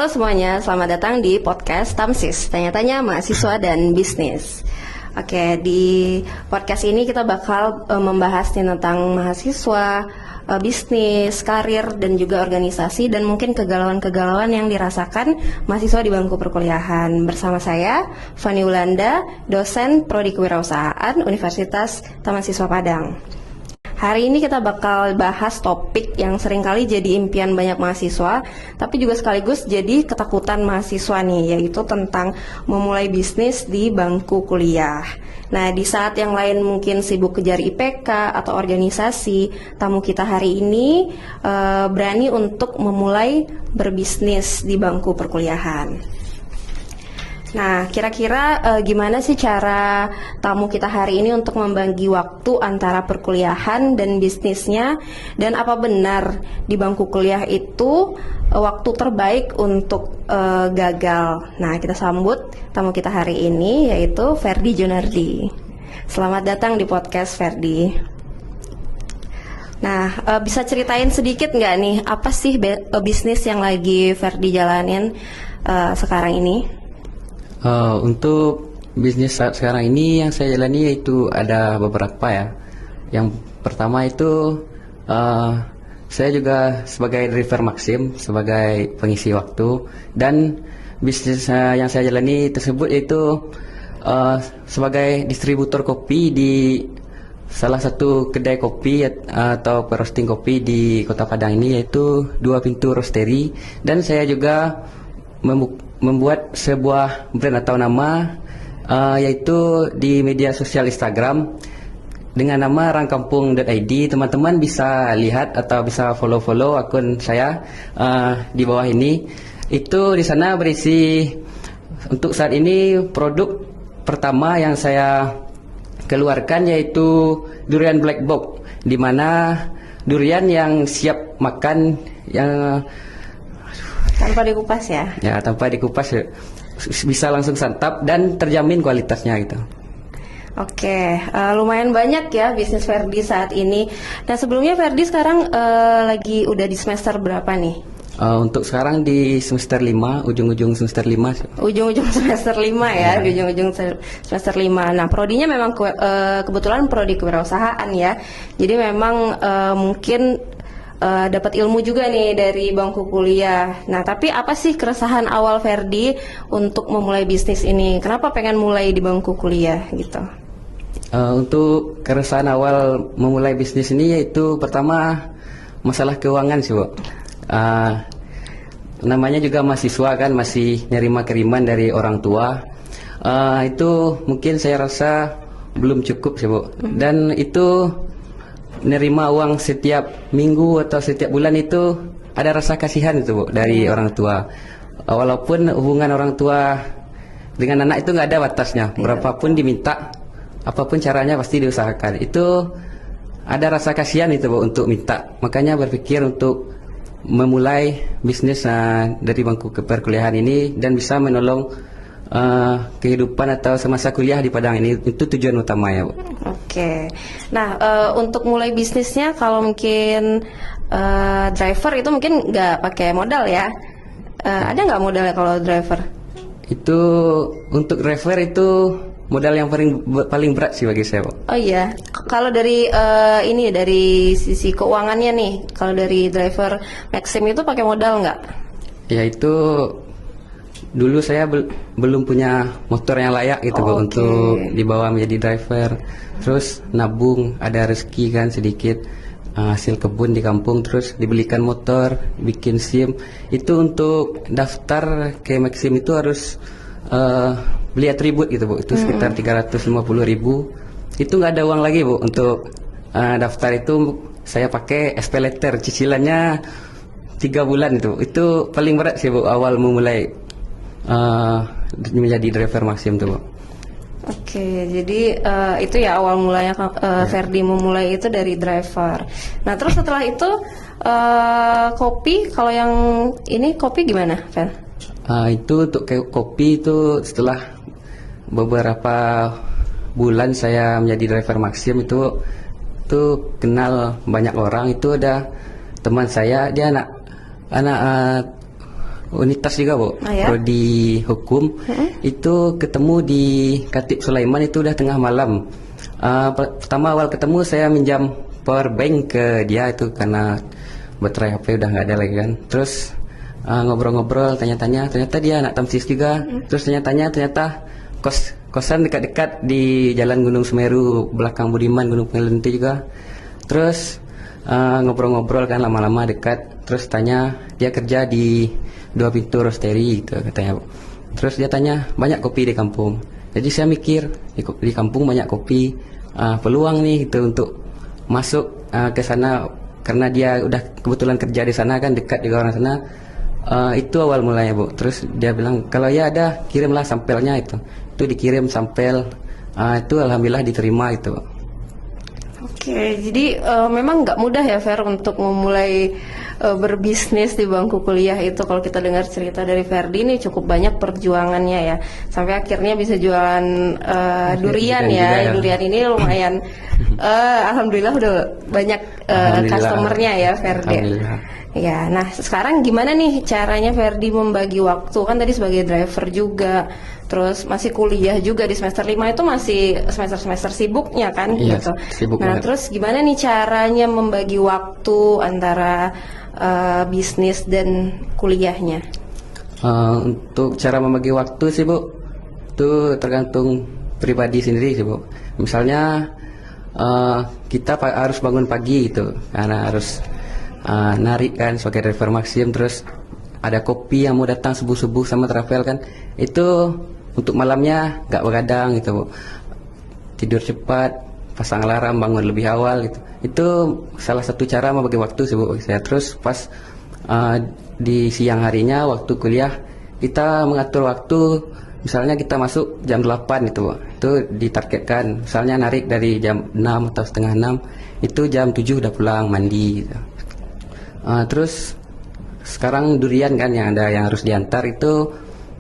Halo semuanya, selamat datang di podcast Tamsis, tanya-tanya mahasiswa dan bisnis. Oke, di podcast ini kita bakal membahas tentang mahasiswa, bisnis, karir, dan juga organisasi, dan mungkin kegalauan-kegalauan yang dirasakan mahasiswa di bangku perkuliahan. Bersama saya, Fani Ulanda, dosen Prodi Kewirausahaan Universitas Taman Siswa Padang. Hari ini kita bakal bahas topik yang seringkali jadi impian banyak mahasiswa, tapi juga sekaligus jadi ketakutan mahasiswa nih, yaitu tentang memulai bisnis di bangku kuliah. Nah, di saat yang lain mungkin sibuk kejar IPK atau organisasi, tamu kita hari ini berani untuk memulai berbisnis di bangku perkuliahan. Nah, kira-kira gimana sih cara tamu kita hari ini untuk membagi waktu antara perkuliahan dan bisnisnya, dan apa benar di bangku kuliah itu waktu terbaik untuk gagal? Nah, kita sambut tamu kita hari ini, yaitu Ferdi Junardi. Selamat datang di podcast Ferdi. Nah, bisa ceritain sedikit nggak nih, apa sih bisnis yang lagi Ferdi jalanin sekarang ini? Untuk bisnis saat sekarang ini yang saya jalani yaitu ada beberapa ya. Yang pertama itu saya juga sebagai driver Maxim, sebagai pengisi waktu, dan bisnis yang saya jalani tersebut yaitu sebagai distributor kopi di salah satu kedai kopi atau roasting kopi di Kota Padang ini, yaitu Dua Pintu Roastery. Dan saya juga membuat sebuah brand atau nama yaitu di media sosial Instagram dengan nama rangkampung.id. Teman-teman bisa lihat atau bisa follow akun saya di bawah ini. Itu di sana berisi untuk saat ini produk pertama yang saya keluarkan yaitu durian black box, di mana durian yang siap makan, yang tanpa dikupas ya? Ya, tanpa dikupas, bisa langsung santap dan terjamin kualitasnya gitu. Oke, lumayan banyak ya bisnis Ferdi saat ini. Nah, sebelumnya Ferdi sekarang lagi udah di semester berapa nih? Untuk sekarang di semester 5, ujung-ujung semester 5. Ujung-ujung semester 5 ya, di ujung-ujung semester 5. Nah, prodinya memang kebetulan prodi kewirausahaan ya. Jadi memang mungkin dapat ilmu juga nih dari bangku kuliah. Nah, tapi apa sih keresahan awal Ferdi untuk memulai bisnis ini? Kenapa pengen mulai di bangku kuliah gitu? Untuk keresahan awal memulai bisnis ini yaitu pertama masalah keuangan sih, Bu. Namanya juga mahasiswa kan, masih nerima kiriman dari orang tua. Itu mungkin saya rasa belum cukup sih, Bu. Dan itu nerima uang setiap minggu atau setiap bulan itu ada rasa kasihan itu, Bu, dari orang tua. Walaupun hubungan orang tua dengan anak itu nggak ada batasnya, berapapun diminta, apapun caranya pasti diusahakan. Itu ada rasa kasihan itu, Bu, untuk minta. Makanya berpikir untuk memulai bisnis dari bangku perkuliahan ini dan bisa menolong kehidupan atau semasa kuliah di Padang ini. Itu tujuan utamanya, Bu. Oke. Nah, untuk mulai bisnisnya kalau mungkin driver itu mungkin nggak pakai modal ya? Ada nggak modalnya kalau driver? Itu untuk driver itu modal yang paling berat sih bagi saya, Bu. Oh iya. Kalau dari ini dari sisi keuangannya nih, kalau dari driver Maxim itu pakai modal nggak? Ya, itu dulu saya belum punya motor yang layak gitu, Bu, untuk dibawa menjadi driver. Terus nabung, ada rezeki kan sedikit, hasil kebun di kampung, terus dibelikan motor, bikin SIM. Itu untuk daftar ke Maxim itu harus beli atribut gitu, Bu. Itu sekitar 350.000. Itu nggak ada uang lagi, Bu, untuk daftar. Itu saya pakai SP Letter, cicilannya 3 bulan itu. Itu paling berat sih, Bu, awal memulai menjadi driver Maxim tuh, Bu. Oke, jadi itu ya awal mulanya Ferdi memulai itu dari driver. Nah, terus setelah itu kopi, kalau yang ini kopi gimana, Fer? Itu untuk kopi itu setelah beberapa bulan saya menjadi driver Maxim itu kenal banyak orang. Itu ada teman saya, dia anak Unitas juga Bu, Oh, ya? prodi hukum. Itu ketemu di Khatib Sulaiman itu udah tengah malam. Pertama awal ketemu saya minjam power bank ke dia itu karena baterai HP udah nggak ada lagi kan. Terus ngobrol-ngobrol, tanya-tanya, ternyata dia anak Tamsis juga. Terus tanya-tanya, ternyata kosan dekat-dekat di Jalan Gunung Semeru belakang Budiman Gunung Pengelenti juga. Terus ngobrol-ngobrol kan lama-lama dekat. Terus tanya dia kerja di Dua Pintu Roastery gitu katanya. Terus dia tanya banyak kopi di kampung. Jadi saya mikir di kampung banyak kopi, peluang nih gitu untuk masuk ke sana karena dia udah kebetulan kerja di sana kan dekat juga orang sana. Itu awal mulanya Bu. Terus dia bilang kalau ya ada kirimlah sampelnya itu. Itu dikirim sampel. Itu alhamdulillah diterima itu. Oke, jadi memang nggak mudah ya Fer untuk memulai berbisnis di bangku kuliah itu. Kalau kita dengar cerita dari Ferdi ini cukup banyak perjuangannya ya, sampai akhirnya bisa jualan durian ya. Durian ini lumayan, alhamdulillah udah banyak customernya ya Ferdi. Alhamdulillah. Ya, nah sekarang gimana nih caranya Ferdi membagi waktu? Kan tadi sebagai driver juga, terus masih kuliah juga di semester 5 itu masih semester-semester sibuknya kan Iya, gitu. sibuk Nah, banget. terus gimana nih caranya membagi waktu antara bisnis dan kuliahnya? Untuk cara membagi waktu sih Bu, itu tergantung pribadi sendiri sih Bu. Misalnya kita harus bangun pagi gitu, karena harus narik kan sebagai driver Maxim. Terus ada kopi yang mau datang subuh-subuh sama travel kan, itu untuk malamnya nggak begadang gitu Bu. Tidur cepat, pasang alarm, bangun lebih awal gitu. Itu salah satu cara membagi waktu sih Bu bagi saya. Terus pas di siang harinya waktu kuliah kita mengatur waktu, misalnya kita masuk jam 8 itu Bu. Itu ditargetkan, misalnya narik dari jam 6 atau setengah 6, itu jam 7 udah pulang mandi gitu. Terus sekarang durian kan yang ada yang harus diantar itu,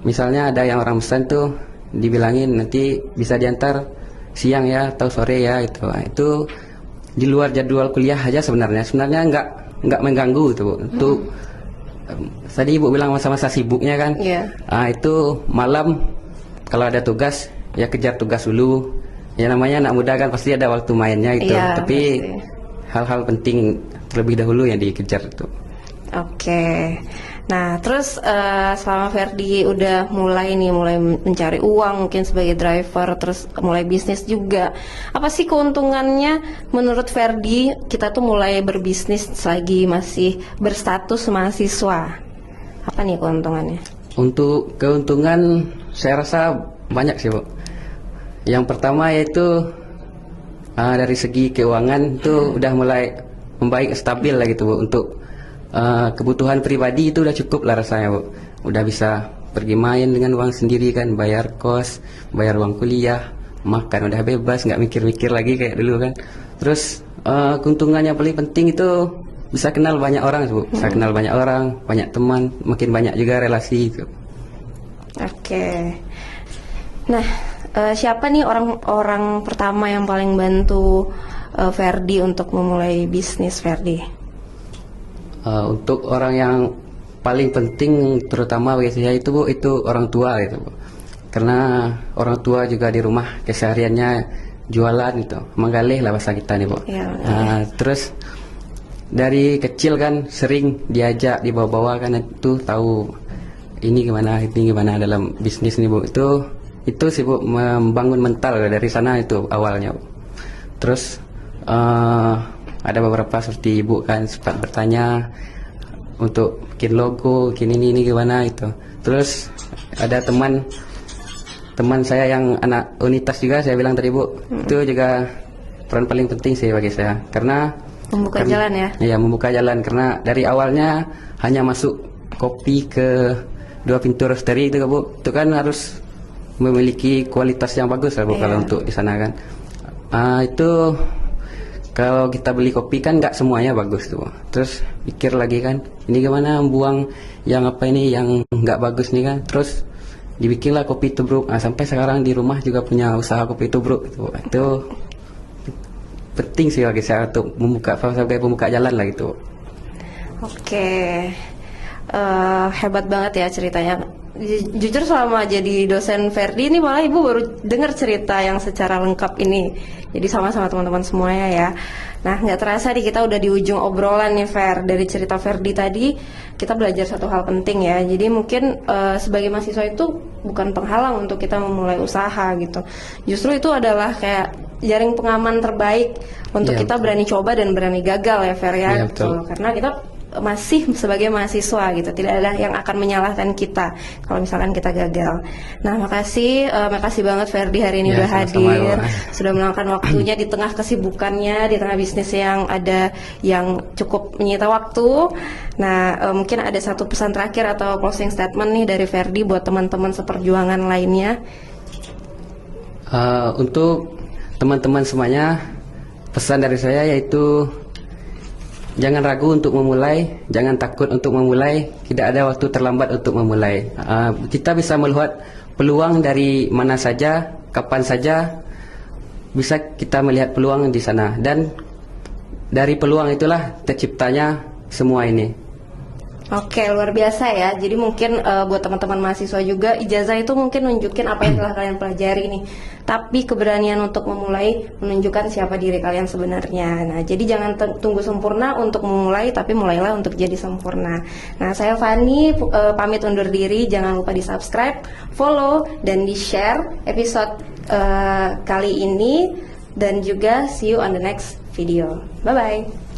misalnya ada yang orang pesan tuh dibilangin nanti bisa diantar siang ya atau sore ya itu. Nah, itu di luar jadwal kuliah aja sebenarnya nggak mengganggu itu Bu. Untuk tadi Ibu bilang masa-masa sibuknya kan. Iya. Itu malam kalau ada tugas ya kejar tugas dulu. Ya namanya anak muda kan pasti ada waktu mainnya itu. Iya, Tapi pasti. hal-hal penting terlebih dahulu yang dikejar itu. Oke. Nah, terus selama Ferdi udah mulai mencari uang mungkin sebagai driver, terus mulai bisnis juga. Apa sih keuntungannya menurut Ferdi kita tuh mulai berbisnis lagi masih berstatus mahasiswa? Apa nih keuntungannya? Untuk keuntungan saya rasa banyak sih Bu. Yang pertama yaitu dari segi keuangan itu udah mulai membaik, stabil lah gitu Bu. Untuk kebutuhan pribadi itu udah cukup lah rasanya Bu. Udah bisa pergi main dengan uang sendiri kan, bayar kos, bayar uang kuliah, makan udah bebas, nggak mikir-mikir lagi kayak dulu kan. Terus keuntungan yang paling penting itu bisa kenal banyak orang Bu. Bisa kenal banyak orang, banyak teman, makin banyak juga relasi gitu. Oke. Nah, siapa nih orang-orang pertama yang paling bantu Ferdi untuk memulai bisnis Ferdi? Untuk orang yang paling penting terutama bagi saya itu Bu, itu orang tua gitu Bu. Karena orang tua juga di rumah kesehariannya jualan gitu, menggalih lah bahasa kita nih Bu. Iya, Terus dari kecil kan sering diajak dibawa-bawa kan, itu tahu ini gimana dalam bisnis nih Bu. Itu sih Bu, membangun mental dari sana itu awalnya Bu. Terus ada beberapa seperti Ibu kan sempat bertanya untuk bikin logo, bikin ini gimana itu. Terus ada teman saya yang anak unitas juga, saya bilang tadi Bu, itu juga peran paling penting sih bagi saya karena Membuka jalan ya? Iya, membuka jalan karena dari awalnya hanya masuk kopi ke Dua Pintu Roastery itu Bu, itu kan harus memiliki kualitas yang bagus lah Bu. Iya. Kalau untuk di sana kan. Itu kalau kita beli kopi kan nggak semuanya bagus tuh. Terus pikir lagi kan, ini gimana buang yang apa ini yang nggak bagus nih kan. Terus dibikinlah kopi tubruk. Sampai sekarang di rumah juga punya usaha kopi tubruk gitu. Itu penting sih bagi saya untuk sebagai pembuka jalan lah gitu. Oke. Hebat banget ya ceritanya. Jujur selama jadi dosen Ferdi ini malah ibu baru dengar cerita yang secara lengkap ini. Jadi sama-sama teman-teman semuanya ya. Nah, nggak terasa nih kita udah di ujung obrolan nih Fer. Dari cerita Ferdi tadi kita belajar satu hal penting ya. Jadi mungkin sebagai mahasiswa itu bukan penghalang untuk kita memulai usaha gitu. Justru itu adalah kayak jaring pengaman terbaik untuk Iya, kita betul. berani coba dan berani gagal ya Fer ya. Iya, betul. Karena kita masih sebagai mahasiswa gitu, tidak ada yang akan menyalahkan kita kalau misalkan kita gagal. Nah, makasih banget Ferdi hari ini Ya, udah sama-sama, hadir, Ibu. sudah meluangkan waktunya di tengah kesibukannya, di tengah bisnis yang ada yang cukup menyita waktu. Nah, mungkin ada satu pesan terakhir atau closing statement nih dari Ferdi buat teman-teman seperjuangan lainnya. Untuk teman-teman semuanya, pesan dari saya yaitu jangan ragu untuk memulai, jangan takut untuk memulai, tidak ada waktu terlambat untuk memulai. Kita bisa melihat peluang dari mana saja, kapan saja, bisa kita melihat peluang di sana. Dan dari peluang itulah terciptanya semua ini. Oke, luar biasa ya. Jadi mungkin buat teman-teman mahasiswa juga, ijazah itu mungkin nunjukin apa yang telah kalian pelajari nih. Tapi keberanian untuk memulai menunjukkan siapa diri kalian sebenarnya. Nah, jadi jangan tunggu sempurna untuk memulai, tapi mulailah untuk jadi sempurna. Nah, saya Fani pamit undur diri. Jangan lupa di subscribe, follow, dan di share episode kali ini. Dan juga see you on the next video. Bye-bye.